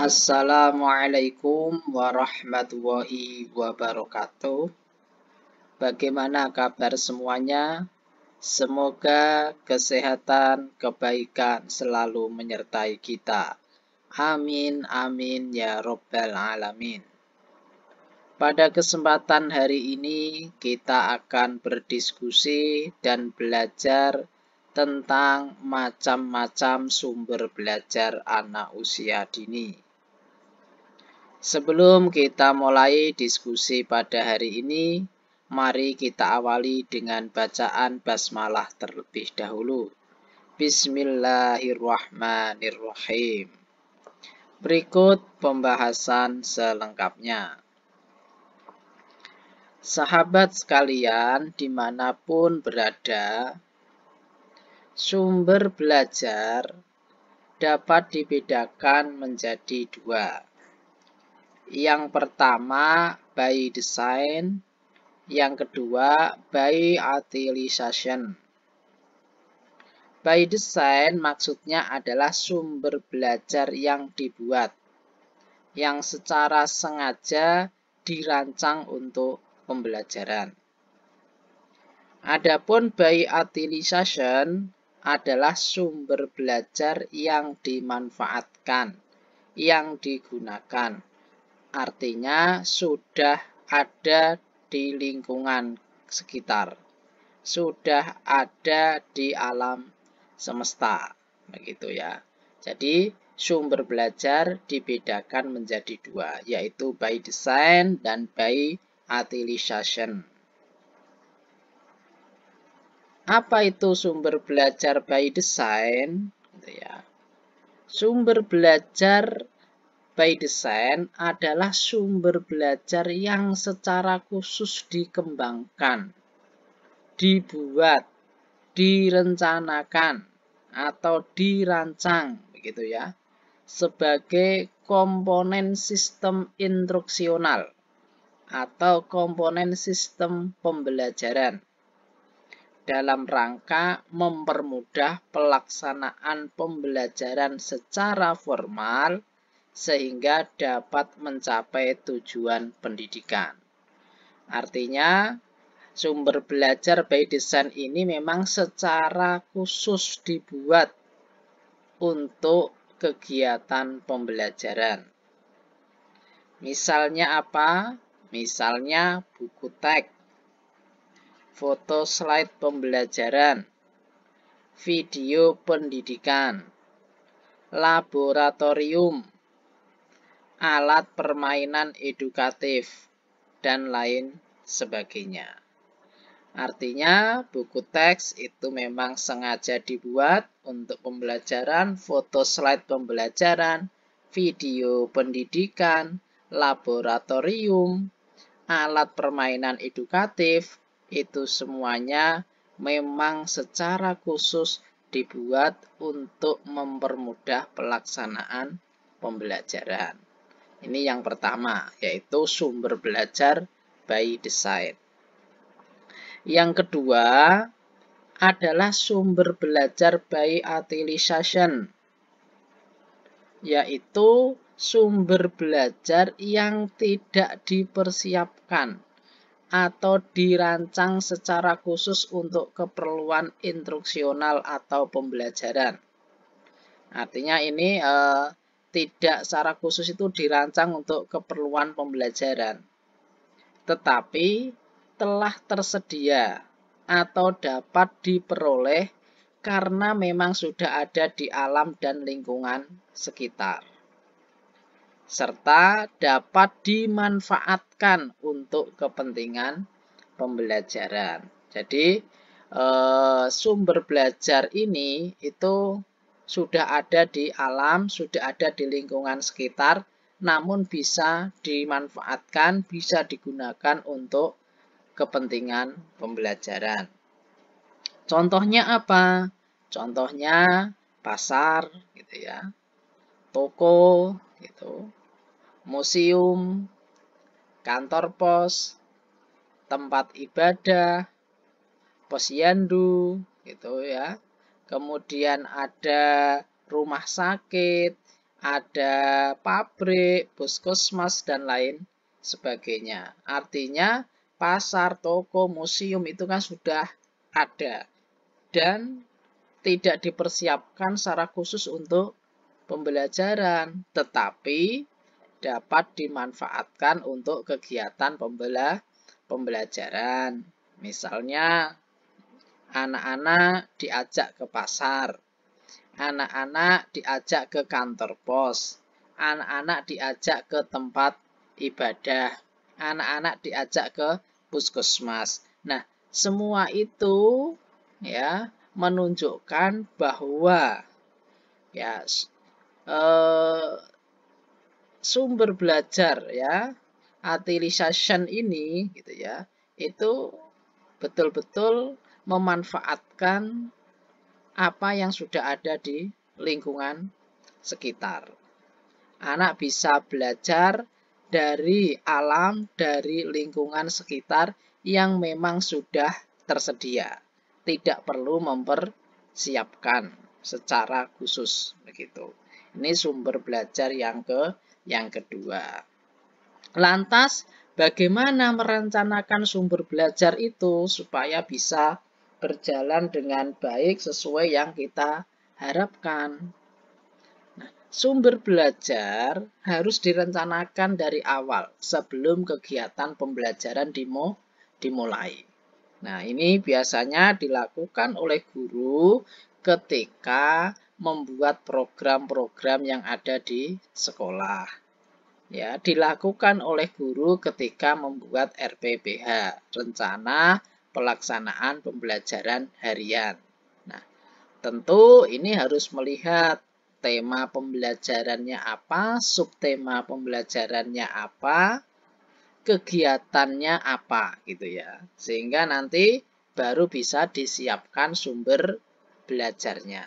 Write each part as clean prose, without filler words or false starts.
Assalamualaikum warahmatullahi wabarakatuh. Bagaimana kabar semuanya? Semoga kesehatan, kebaikan selalu menyertai kita. Amin, amin ya robbal alamin. Pada kesempatan hari ini kita akan berdiskusi dan belajar tentang macam-macam sumber belajar anak usia dini. Sebelum kita mulai diskusi pada hari ini, mari kita awali dengan bacaan basmalah terlebih dahulu. Bismillahirrahmanirrahim. Berikut pembahasan selengkapnya. Sahabat sekalian, dimanapun berada, sumber belajar dapat dibedakan menjadi dua. Yang pertama, by design. Yang kedua, by utilization. By design maksudnya adalah sumber belajar yang dibuat, yang secara sengaja dirancang untuk pembelajaran. Adapun by utilization adalah sumber belajar yang dimanfaatkan, yang digunakan. Artinya sudah ada di lingkungan sekitar, sudah ada di alam semesta, begitu ya. Jadi sumber belajar dibedakan menjadi dua, yaitu by design dan by utilization. Apa itu sumber belajar by design? Sumber belajar by design adalah sumber belajar yang secara khusus dikembangkan, dibuat, direncanakan, atau dirancang, begitu ya, sebagai komponen sistem instruksional atau komponen sistem pembelajaran dalam rangka mempermudah pelaksanaan pembelajaran secara formal sehingga dapat mencapai tujuan pendidikan. Artinya, sumber belajar by design ini memang secara khusus dibuat untuk kegiatan pembelajaran. Misalnya apa? Misalnya buku teks, foto slide pembelajaran, video pendidikan, laboratorium, alat permainan edukatif, dan lain sebagainya. Artinya, buku teks itu memang sengaja dibuat untuk pembelajaran, foto slide pembelajaran, video pendidikan, laboratorium, alat permainan edukatif, itu semuanya memang secara khusus dibuat untuk mempermudah pelaksanaan pembelajaran. Ini yang pertama, yaitu sumber belajar by design. Yang kedua adalah sumber belajar by utilization, yaitu sumber belajar yang tidak dipersiapkan atau dirancang secara khusus untuk keperluan instruksional atau pembelajaran. Artinya ini tidak secara khusus itu dirancang untuk keperluan pembelajaran, tetapi telah tersedia atau dapat diperoleh karena memang sudah ada di alam dan lingkungan sekitar, serta dapat dimanfaatkan untuk kepentingan pembelajaran. Jadi sumber belajar ini itu sudah ada di alam, sudah ada di lingkungan sekitar, namun bisa dimanfaatkan, bisa digunakan untuk kepentingan pembelajaran. Contohnya apa? Contohnya pasar, gitu ya, toko, gitu, museum, kantor pos, tempat ibadah, posyandu, gitu ya. Kemudian ada rumah sakit, ada pabrik, puskesmas, dan lain sebagainya. Artinya pasar, toko, museum itu kan sudah ada dan tidak dipersiapkan secara khusus untuk pembelajaran, tetapi dapat dimanfaatkan untuk kegiatan pembelajaran. Misalnya, anak-anak diajak ke pasar, anak-anak diajak ke kantor pos, anak-anak diajak ke tempat ibadah, anak-anak diajak ke puskesmas. Nah, semua itu ya menunjukkan bahwa ya sumber belajar ya utilization ini gitu ya itu betul-betul memanfaatkan apa yang sudah ada di lingkungan sekitar. Anak bisa belajar dari alam, dari lingkungan sekitar yang memang sudah tersedia. Tidak perlu mempersiapkan secara khusus begitu. Ini sumber belajar yang kedua. Lantas, bagaimana merencanakan sumber belajar itu supaya bisa berjalan dengan baik sesuai yang kita harapkan? Nah, sumber belajar harus direncanakan dari awal sebelum kegiatan pembelajaran dimulai. Nah, ini biasanya dilakukan oleh guru ketika membuat program-program yang ada di sekolah. Ya, dilakukan oleh guru ketika membuat RPPH, rencana pelaksanaan pembelajaran harian. Nah, tentu ini harus melihat tema pembelajarannya apa, subtema pembelajarannya apa, kegiatannya apa gitu ya. Sehingga nanti baru bisa disiapkan sumber belajarnya.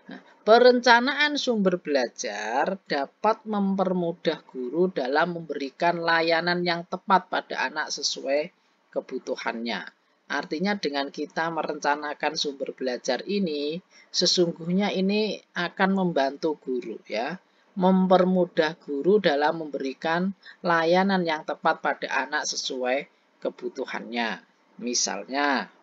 Nah, perencanaan sumber belajar dapat mempermudah guru dalam memberikan layanan yang tepat pada anak sesuai kebutuhannya. Artinya dengan kita merencanakan sumber belajar ini, sesungguhnya ini akan membantu guru ya, mempermudah guru dalam memberikan layanan yang tepat pada anak sesuai kebutuhannya. Misalnya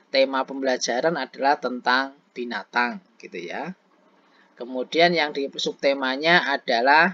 tema pembelajaran adalah tentang binatang gitu ya. Kemudian yang di subtemanya adalah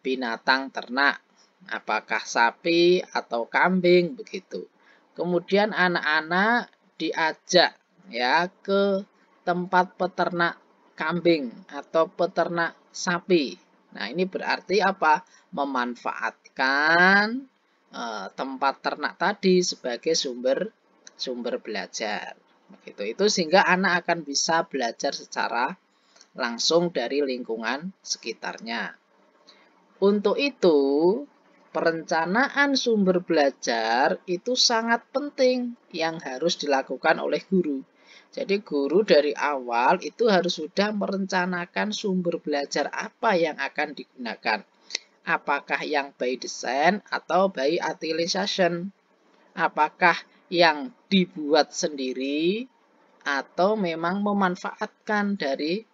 binatang ternak. Apakah sapi atau kambing begitu. Kemudian anak-anak diajak ya ke tempat peternak kambing atau peternak sapi. Nah, ini berarti apa? Memanfaatkan tempat ternak tadi sebagai sumber belajar. Begitu. Itu sehingga anak akan bisa belajar secara langsung dari lingkungan sekitarnya. Untuk itu, perencanaan sumber belajar itu sangat penting yang harus dilakukan oleh guru. Jadi guru dari awal itu harus sudah merencanakan sumber belajar apa yang akan digunakan. Apakah yang by design atau by utilization? Apakah yang dibuat sendiri atau memang memanfaatkan dari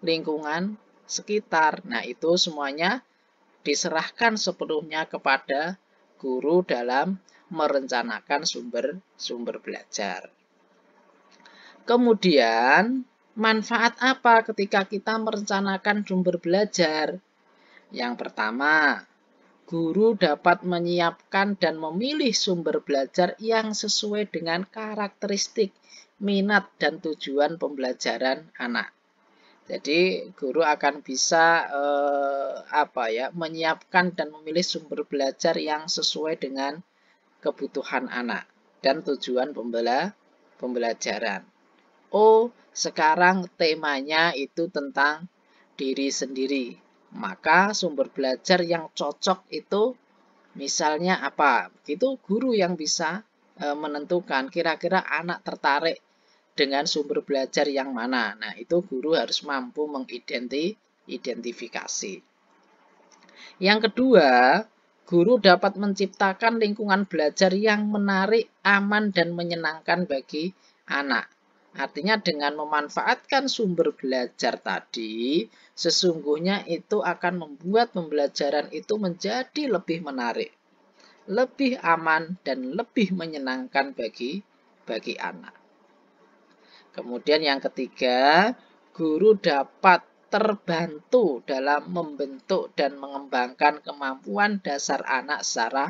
lingkungan sekitar. Nah, itu semuanya diserahkan sepenuhnya kepada guru dalam merencanakan sumber belajar. Kemudian, manfaat apa ketika kita merencanakan sumber belajar? Yang pertama, guru dapat menyiapkan dan memilih sumber belajar yang sesuai dengan karakteristik, minat, dan tujuan pembelajaran anak. Jadi guru akan bisa menyiapkan dan memilih sumber belajar yang sesuai dengan kebutuhan anak dan tujuan pembelajaran. Oh, sekarang temanya itu tentang diri sendiri. Maka sumber belajar yang cocok itu misalnya apa? Itu guru yang bisa menentukan kira-kira anak tertarik dengan sumber belajar yang mana. Nah, itu guru harus mampu mengidentifikasi. Yang kedua, guru dapat menciptakan lingkungan belajar yang menarik, aman, dan menyenangkan bagi anak. Artinya dengan memanfaatkan sumber belajar tadi, sesungguhnya itu akan membuat pembelajaran itu menjadi lebih menarik, lebih aman, dan lebih menyenangkan bagi anak. Kemudian yang ketiga, guru dapat terbantu dalam membentuk dan mengembangkan kemampuan dasar anak secara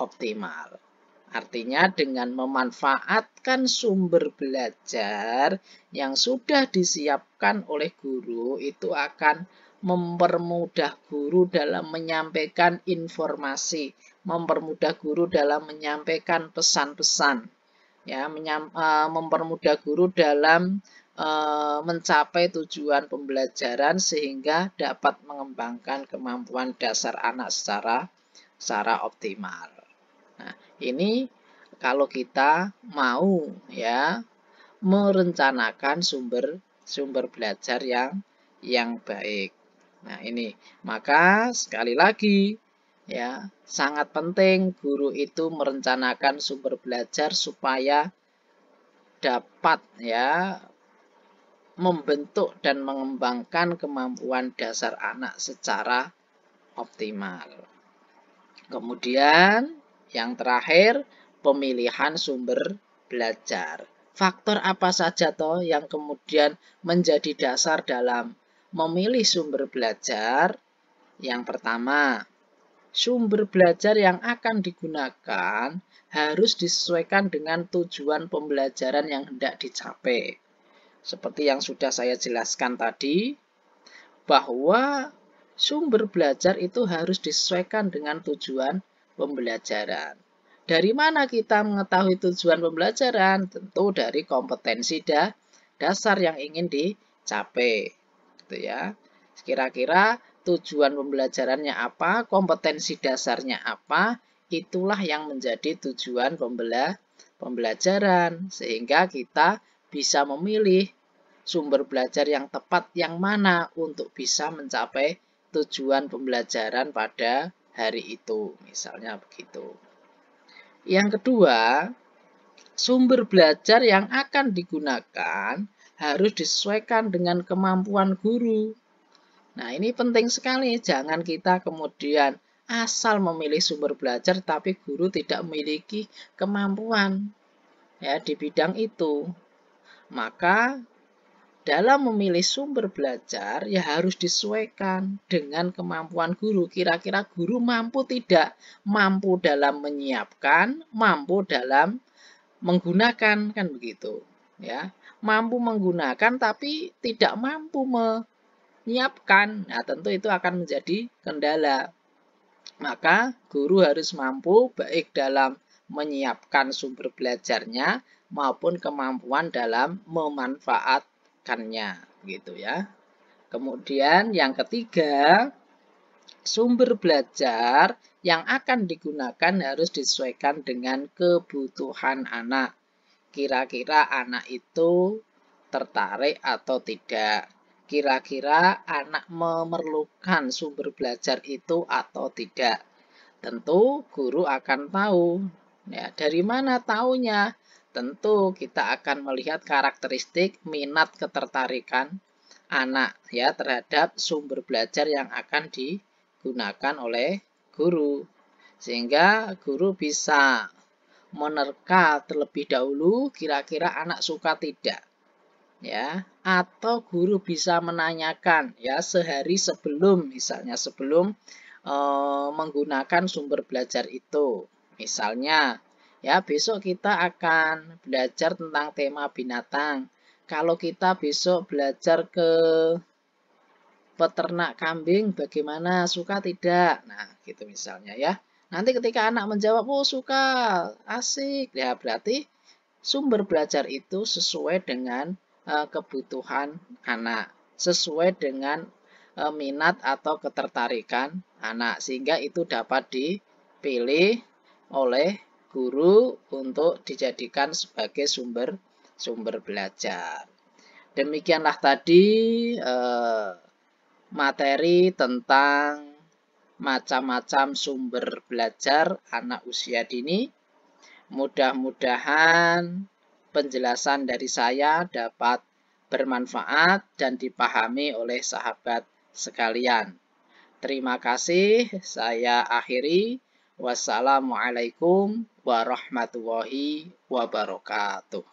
optimal. Artinya dengan memanfaatkan sumber belajar yang sudah disiapkan oleh guru itu akan mempermudah guru dalam menyampaikan informasi, mempermudah guru dalam menyampaikan pesan-pesan, ya, mempermudah guru dalam mencapai tujuan pembelajaran sehingga dapat mengembangkan kemampuan dasar anak secara optimal. Nah, ini kalau kita mau ya merencanakan sumber belajar yang baik. Nah, ini maka sekali lagi ya sangat penting guru itu merencanakan sumber belajar supaya dapat ya membentuk dan mengembangkan kemampuan dasar anak secara optimal. Kemudian yang terakhir, pemilihan sumber belajar. Faktor apa saja toh yang kemudian menjadi dasar dalam memilih sumber belajar? Yang pertama, sumber belajar yang akan digunakan harus disesuaikan dengan tujuan pembelajaran yang hendak dicapai. Seperti yang sudah saya jelaskan tadi, bahwa sumber belajar itu harus disesuaikan dengan tujuan pembelajaran. Dari mana kita mengetahui tujuan pembelajaran? Tentu dari kompetensi dasar yang ingin dicapai. Gitu ya. Kira-kira tujuan pembelajarannya apa, kompetensi dasarnya apa, itulah yang menjadi tujuan pembelajaran. Sehingga kita bisa memilih sumber belajar yang tepat yang mana untuk bisa mencapai tujuan pembelajaran pada hari itu. Misalnya begitu. Yang kedua, sumber belajar yang akan digunakan harus disesuaikan dengan kemampuan guru. Nah, ini penting sekali. Jangan kita kemudian asal memilih sumber belajar tapi guru tidak memiliki kemampuan ya di bidang itu. Maka dalam memilih sumber belajar ya harus disesuaikan dengan kemampuan guru. Kira-kira guru mampu tidak? Mampu dalam menyiapkan, mampu dalam menggunakan, kan begitu. Ya, mampu menggunakan tapi tidak mampu menyiapkan. Nah, tentu itu akan menjadi kendala. Maka guru harus mampu baik dalam menyiapkan sumber belajarnya maupun kemampuan dalam memanfaatkannya, gitu ya. Kemudian yang ketiga, sumber belajar yang akan digunakan harus disesuaikan dengan kebutuhan anak. Kira-kira anak itu tertarik atau tidak? Kira-kira anak memerlukan sumber belajar itu atau tidak? Tentu guru akan tahu. Ya, dari mana taunya? Tentu kita akan melihat karakteristik minat ketertarikan anak ya terhadap sumber belajar yang akan digunakan oleh guru. Sehingga guru bisa menerka terlebih dahulu kira-kira anak suka tidak. Ya, atau guru bisa menanyakan ya sehari sebelum, misalnya sebelum menggunakan sumber belajar itu. Misalnya, ya besok kita akan belajar tentang tema binatang. Kalau kita besok belajar ke peternak kambing, bagaimana? Suka tidak? Nah, gitu misalnya ya. Nanti ketika anak menjawab, oh suka, asik. Ya, berarti sumber belajar itu sesuai dengan kebutuhan anak. Sesuai dengan minat atau ketertarikan anak. Sehingga itu dapat dipilih oleh guru untuk dijadikan sebagai sumber belajar. Demikianlah tadi materi tentang macam-macam sumber belajar anak usia dini. Mudah-mudahan penjelasan dari saya dapat bermanfaat dan dipahami oleh sahabat sekalian. Terima kasih, saya akhiri. Wassalamualaikum warahmatullahi wabarakatuh.